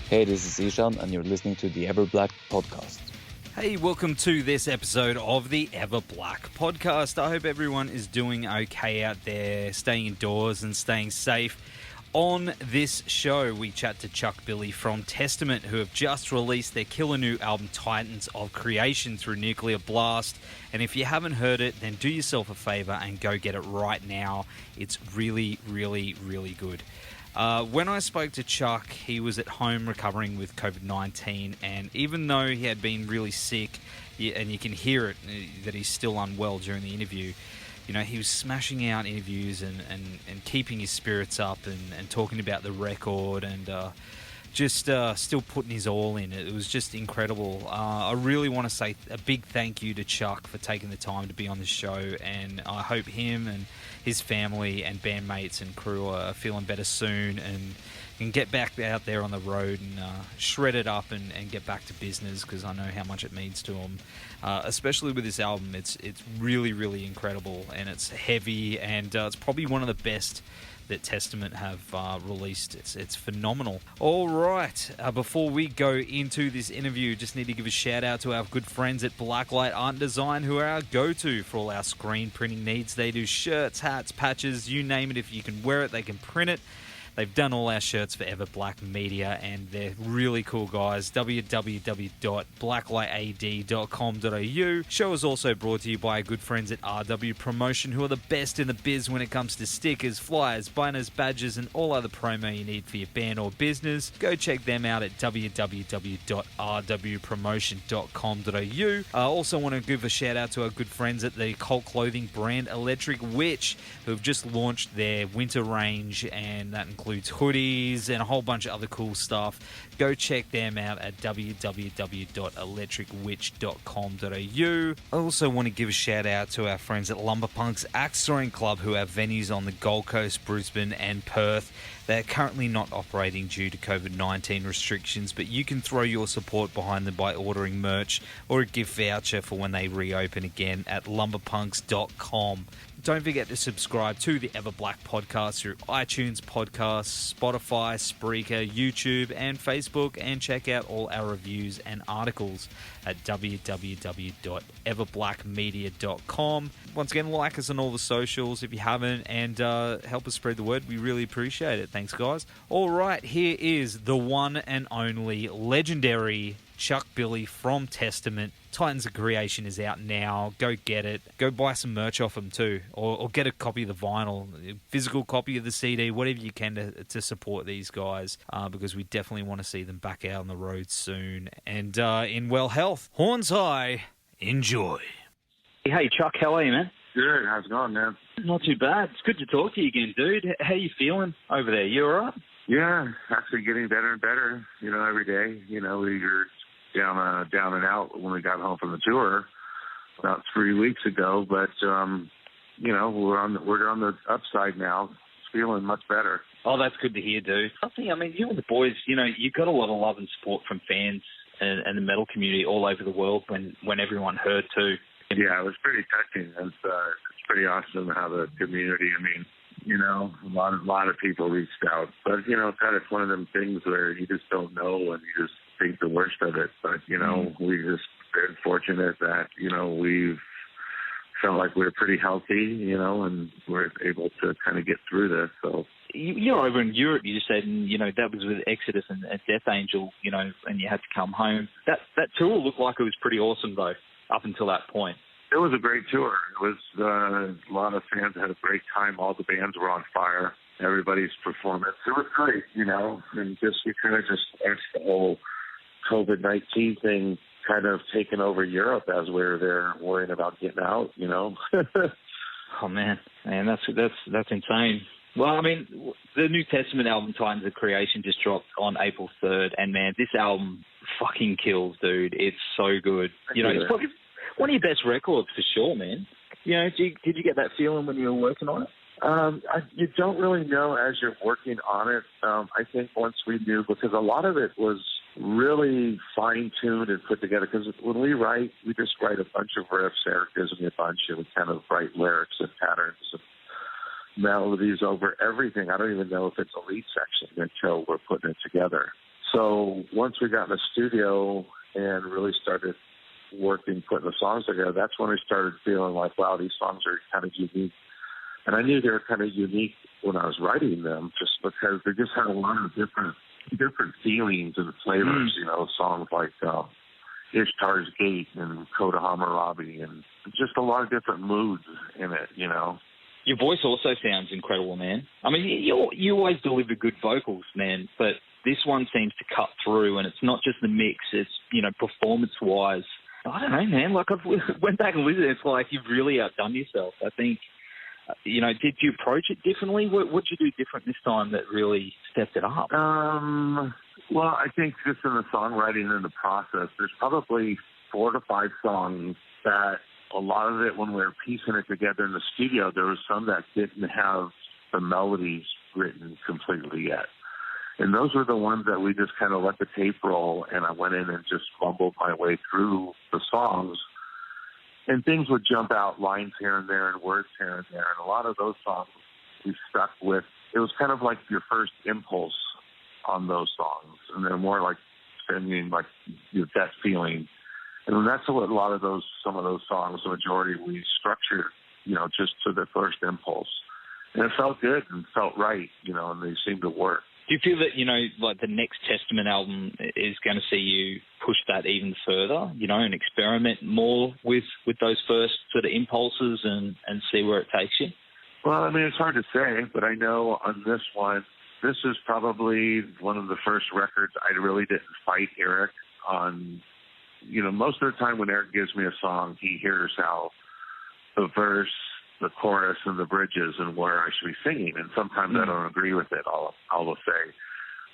Hey, this is Ishan, and you're listening to the EVERBLACK Podcast. Hey, welcome to this episode of the EVERBLACK Podcast. I hope everyone is doing okay out there, staying indoors and staying safe. On this show, we chat to Chuck Billy from Testament, who have just released their killer new album, Titans of Creation, through Nuclear Blast. And if you haven't heard it, then do yourself a favor and go get it right now. It's really, really, really good. When I spoke to Chuck, he was at home recovering with Covid-19, and even though he had been really sick, and you can hear it, that he's still unwell during the interview, you know, he was smashing out interviews and keeping his spirits up and talking about the record and just still putting his all in. It was just incredible. I really want to say a big thank you to Chuck for taking the time to be on the show, and I hope him and his family and bandmates and crew are feeling better soon and can get back out there on the road and shred it up and get back to business, because I know how much it means to him, especially with this album. It's really, really incredible, and it's heavy, and it's probably one of the best that Testament have released. It's phenomenal. All right, before we go into this interview, just need to give a shout out to our good friends at Blacklight AD Design, who are our go-to for all our screen printing needs. They do shirts, hats, patches, you name it. If you can wear it, they can print it. They've done all our shirts for EVERBLACK Media, and they're really cool guys. www.blacklightad.com.au. Show is also brought to you by our good friends at RW Promotion, who are the best in the biz when it comes to stickers, flyers, banners, badges, and all other promo you need for your band or business. Go check them out at www.rwpromotion.com.au. I also want to give a shout out to our good friends at the cult clothing brand Electric Witch, who have just launched their winter range, and that includes hoodies and a whole bunch of other cool stuff. Go check them out at www.electricwitch.com.au. I also want to give a shout out to our friends at Lumberpunks Axe Throwing Club, who have venues on the Gold Coast, Brisbane and Perth. They're currently not operating due to COVID-19 restrictions, but you can throw your support behind them by ordering merch or a gift voucher for when they reopen again at lumberpunks.com. Don't forget to subscribe to the EVERBLACK Podcast through iTunes Podcasts, Spotify, Spreaker, YouTube, and Facebook, and check out all our reviews and articles at www.everblackmedia.com. Once again, like us on all the socials if you haven't, and help us spread the word. We really appreciate it. Thanks, guys. All right, here is the one and only legendary Chuck Billy from Testament. Titans of Creation is out now. Go get it. Go buy some merch off them too, or get a copy of the vinyl, a physical copy of the CD, whatever you can to support these guys, because we definitely want to see them back out on the road soon and in well health. Horns high. Enjoy. Hey, Chuck, how are you, man? Good. How's it going, man? Not too bad. It's good to talk to you again, dude. How you feeling over there? You all right? Yeah, actually getting better and better, every day. We were down and out when we got home from the tour about 3 weeks ago, but we're on the upside now. It's feeling much better. Oh, that's good to hear, dude. I mean, you and the boys, you got a lot of love and support from fans and the metal community all over the world when everyone heard too. Yeah, it was pretty touching. It's pretty awesome how the community, a lot of people reached out, but kind of one of them things where you just don't know and you just think the worst of it. But we just been fortunate that we've felt like we're pretty healthy, and we're able to kind of get through this. So you're over in Europe, you said, and that was with Exodus and Death Angel, and you had to come home. That tour looked like it was pretty awesome though, up until that point. It was a great tour. It was a lot of fans had a great time. All the bands were on fire. Everybody's performance. It was great, and we kind of just watched the whole COVID-19 thing kind of taking over Europe as we're there worrying about getting out, Oh man, that's insane. Well, I mean, the new Testament album, Titans of Creation, just dropped on April 3rd, and man, this album fucking kills, dude. It's so good. It's probably one of your best records for sure, man. Did you get that feeling when you were working on it? You don't really know as you're working on it. I think once we knew, because a lot of it was really fine-tuned and put together, because when we write, we just write a bunch of riffs. Eric gives me a bunch, and we kind of write lyrics and patterns and melodies over everything. I don't even know if it's a lead section until we're putting it together. So once we got in the studio and really started working, putting the songs together, that's when I started feeling like, wow, these songs are kind of unique. And I knew they were kind of unique when I was writing them, just because they just had a lot of different feelings and flavors. You know, songs like Ishtar's Gate and Coda Hammurabi, and just a lot of different moods in it, you know. Your voice also sounds incredible, man. I mean, you always deliver good vocals, man, but this one seems to cut through, and it's not just the mix, it's, you know, performance-wise. I don't know, man. Like, I went back and listened, it's like you've really outdone yourself. I think, you know, did you approach it differently? What did you do different this time that really stepped it up? Well, I think just in the songwriting and the process, there's probably 4 to 5 songs that a lot of it, when we were piecing it together in the studio, there was some that didn't have the melodies written completely yet. And those were the ones that we just kind of let the tape roll, and I went in and just fumbled my way through the songs. And things would jump out, lines here and there and words here and there. And a lot of those songs we stuck with. It was kind of like your first impulse on those songs. And they're more like sending like your gut feeling. And that's what some of those songs, the majority, we structured, you know, just to the first impulse. And it felt good and felt right, you know, and they seemed to work. Do you feel that, you know, like the next Testament album is going to see you push that even further, you know, and experiment more with those first sort of impulses and see where it takes you? Well, I mean, it's hard to say, but I know on this one, this is probably one of the first records I really didn't fight Eric on. You know, most of the time when Eric gives me a song, he hears out the verse, the chorus, and the bridges and where I should be singing. And sometimes I don't agree with it. I'll say,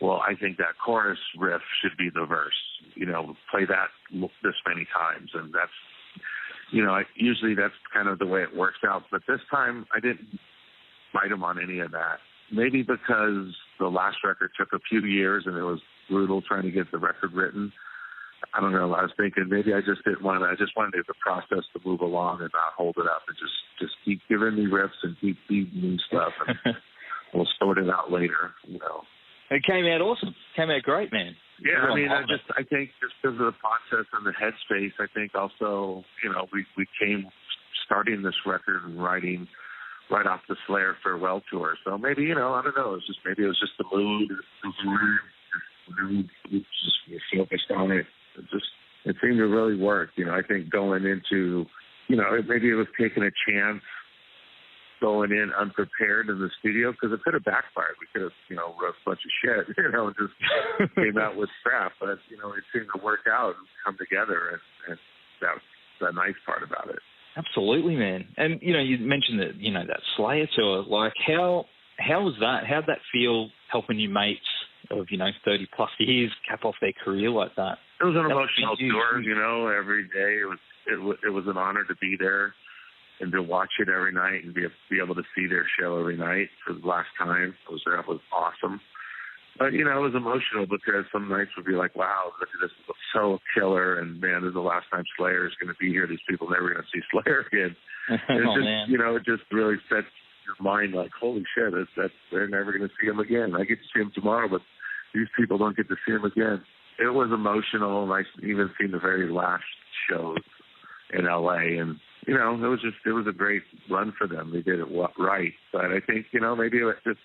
well, I think that chorus riff should be the verse. You know, play that this many times. And that's, you know, usually that's kind of the way it works out. But this time I didn't fight him on any of that. Maybe because the last record took a few years and it was brutal trying to get the record written. I don't know. I was thinking maybe I just didn't want to. I just wanted the process to move along and not hold it up and just keep giving me riffs and keep feeding me stuff, and we'll sort it out later. You know. It came out awesome. Came out great, man. Yeah, I mean, I think just because of the process and the headspace, I think also, you know, we came starting this record and writing right off the Slayer farewell tour. So maybe, you know, I don't know. Maybe it was just the mood. We just focused on it. It seemed to really work. You know, I think going into, you know, maybe it was taking a chance going in unprepared in the studio, because it could have backfired. We could have, you know, wrote a bunch of shit, you know, and just came out with crap. But, you know, it seemed to work out and come together, and that's the nice part about it. Absolutely, man. And, you know, you mentioned that, you know, that Slayer tour. Like, how was that? How'd that feel helping your mates of, you know, 30 plus years cap off their career like that? It was an emotional tour, you know, every day. It was an honor to be there and to watch it every night and be able to see their show every night for the last time. That was awesome. But, you know, it was emotional because some nights would be like, wow, look at this, it's so killer, and man, this is the last time Slayer is going to be here. These people are never going to see Slayer again. Man. You know, it just really sets your mind like, holy shit, they're never going to see him again. I get to see him tomorrow, but these people don't get to see him again. It was emotional, and I even seen the very last shows in L.A., and, you know, it was a great run for them. They did it right. But I think, you know, maybe it just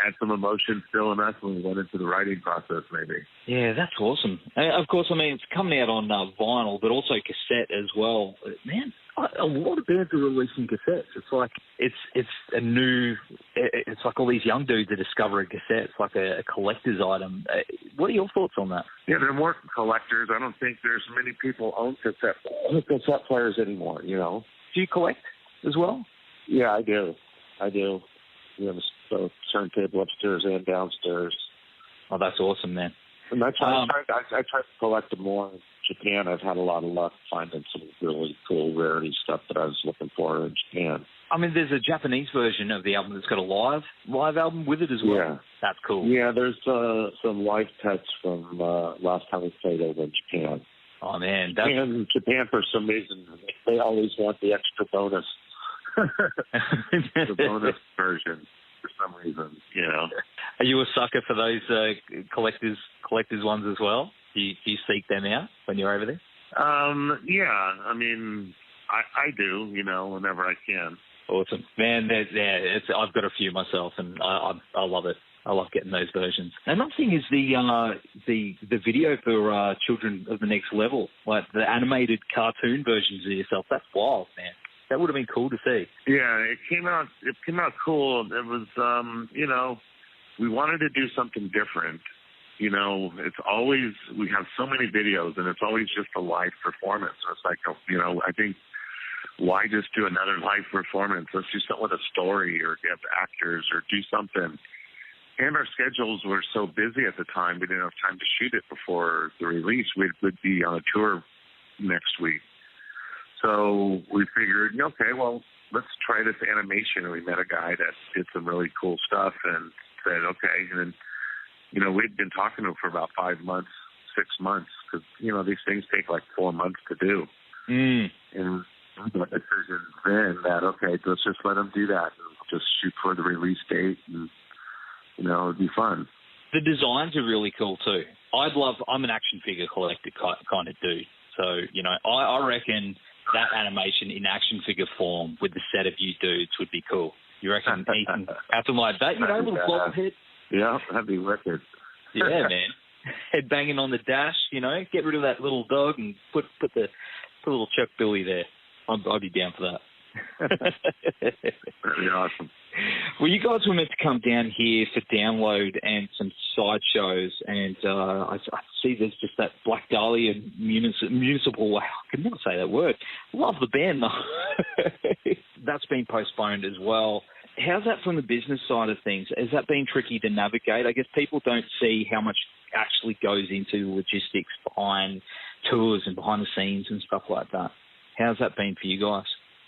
had some emotion still in us when we went into the writing process, maybe. Yeah, that's awesome. Of course, I mean, it's coming out on vinyl, but also cassette as well. Man, a lot of bands are releasing cassettes. It's like it's like all these young dudes are discovering cassettes, like a collector's item. What are your thoughts on that? Yeah, they're more collectors. I don't think there's many people own cassette players anymore, you know. Do you collect as well? Yeah, I do. We have a turntable upstairs and downstairs. Oh, that's awesome, man. And I try to collect them more. In Japan, I've had a lot of luck finding some really cool rarity stuff that I was looking for in Japan. I mean, there's a Japanese version of the album that's got a live album with it as well. Yeah. That's cool. Yeah, there's some live cuts from last time we played over in Japan. Oh, man. Japan, for some reason, they always want the extra bonus. The bonus version. for some reason, you know. Are you a sucker for those collectors ones as well? Do you seek them out when you're over there? Yeah, I mean, I do, you know, whenever I can. Awesome, man. I've got a few myself, and I love it. I love getting those versions. Another thing is the video for Children of the Next Level, like the animated cartoon versions of yourself. That's wild, man. That would have been cool to see. Yeah, it came out cool. It was, you know, we wanted to do something different. You know, it's always, we have so many videos, and it's always just a live performance. So it's like, you know, I think, why just do another live performance? Let's do something with a story, or get actors, or do something. And our schedules were so busy at the time, we didn't have time to shoot it before the release. We'd be on a tour next week. So we figured, okay, well, let's try this animation. And we met a guy that did some really cool stuff and said, okay. And then, you know, we'd been talking to him for about 5 months, 6 months, because, you know, these things take like 4 months to do. And we got the decision then that, okay, let's just let him do that. And just shoot for the release date, and, you know, it'd be fun. The designs are really cool too. I'm an action figure collector kind of dude. So, you know, I reckon that animation in action figure form with the set of you dudes would be cool. You reckon Ethan, something like that, you know, little blob head? Yeah, that'd be wicked. Yeah, man. Head banging on the dash, you know, get rid of that little dog and put a little Chuck Billy there. I'd be down for that. That'd be awesome. Well, you guys were meant to come down here for download and some side shows, and I see there's just that Black Dahlia municipal. I can never say that word. Love the band though. That's been postponed as well. How's that from the business side of things? Has that been tricky to navigate? I guess people don't see how much actually goes into the logistics behind tours and behind the scenes and stuff like that. How's that been for you guys?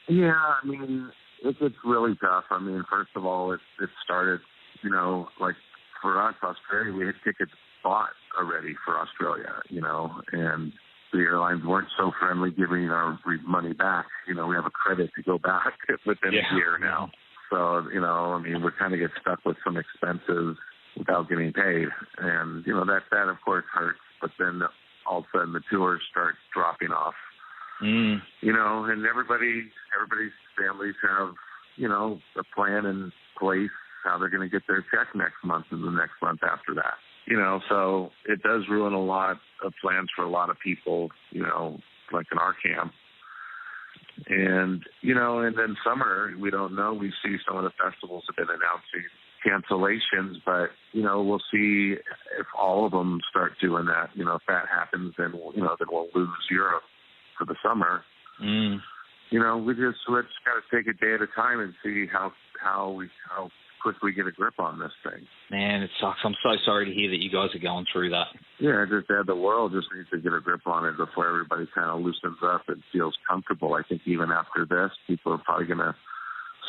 Yeah, I mean, it's really tough. I mean, first of all, it started, you know, like for us, Australia, we had tickets bought already for Australia, you know, and the airlines weren't so friendly giving our money back. You know, we have a credit to go back within a year now. So, you know, I mean, we kind of get stuck with some expenses without getting paid. And, you know, that of course hurts. But then all of a sudden the tours start dropping off. You know, and everybody's families have, you know, a plan in place how they're going to get their check next month and the next month after that. You know, so it does ruin a lot of plans for a lot of people, you know, like in our camp. And, you know, and then summer, we don't know. We see some of the festivals have been announcing cancellations, but, you know, we'll see if all of them start doing that. You know, if that happens, then, then we'll lose Europe for the summer. You know, we just got to take a day at a time and see how quick we get a grip on this thing. Man, it sucks. I'm so sorry to hear that you guys are going through that. Yeah, the world just needs to get a grip on it before everybody kind of loosens up and feels comfortable. I think even after this, people are probably going to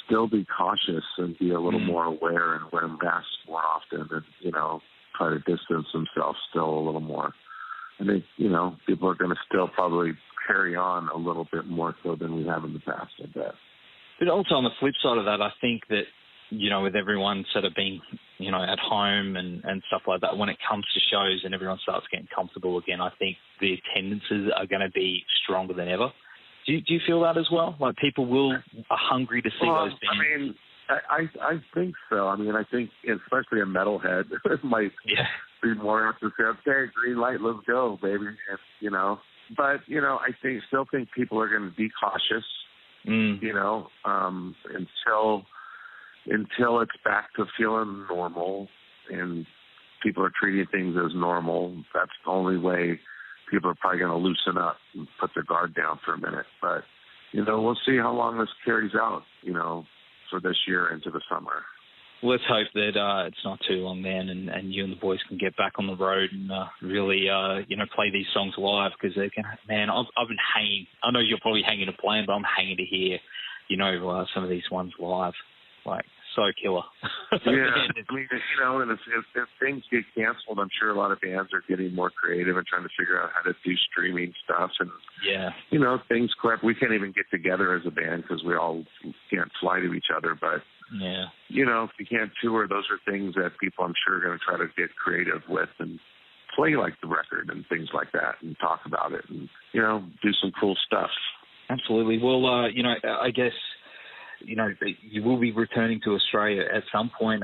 still be cautious and be a little more aware and wear masks more often and, you know, try to distance themselves still a little more. I think, you know, people are going to still probably carry on a little bit more so than we have in the past, I bet. But also on the flip side of that, I think that, you know, with everyone sort of being, you know, at home and stuff like that, when it comes to shows and everyone starts getting comfortable again, I think the attendances are going to be stronger than ever. Do you feel that as well? Like people are hungry to see those bands? I mean, I think so. I mean, I think especially a metalhead might be more apt to say, okay, green light, let's go, baby. And, you know, but, you know, I still think people are going to be cautious, you know, until it's back to feeling normal and people are treating things as normal. That's the only way people are probably going to loosen up and put their guard down for a minute. But, you know, we'll see how long this carries out, you know, for this year into the summer. Let's hope that it's not too long then and you and the boys can get back on the road and really, you know, play these songs live because they're going to, man, I've been hanging. I know you're probably hanging to play, but I'm hanging to hear, you know, some of these ones live. Like, so killer. Yeah, I mean, you know, and if things get canceled, I'm sure a lot of bands are getting more creative and trying to figure out how to do streaming stuff. And, you know, things quit. We can't even get together as a band because we all can't fly to each other. But Yeah. You know, if you can't tour, those are things that people, I'm sure, are going to try to get creative with and play like the record and things like that and talk about it and, you know, do some cool stuff. Absolutely. Well, you know, I guess, you know, you will be returning to Australia at some point.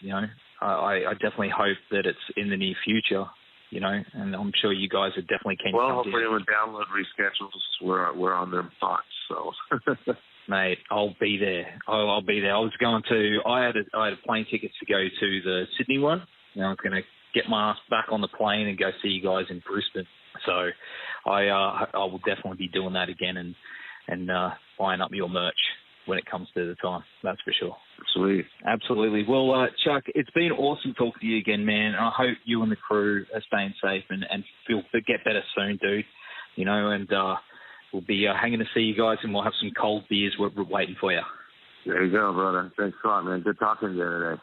You know, I definitely hope that it's in the near future, you know, and I'm sure you guys are definitely keen to come. Well, hopefully when download reschedules, we're on their thoughts, so. Mate, I'll be there. I'll be there. I had a plane tickets to go to the Sydney one. You know, I was going to get my ass back on the plane and go see you guys in Brisbane. So I will definitely be doing that again and buying up your merch when it comes to the time. That's for sure. Sweet. Absolutely. Well, Chuck, it's been awesome talking to you again, man. I hope you and the crew are staying safe and get better soon, dude. You know, and we'll be hanging to see you guys, and we'll have some cold beers. We're waiting for you. There you go, brother. Thanks a lot, man. Good talking to you today.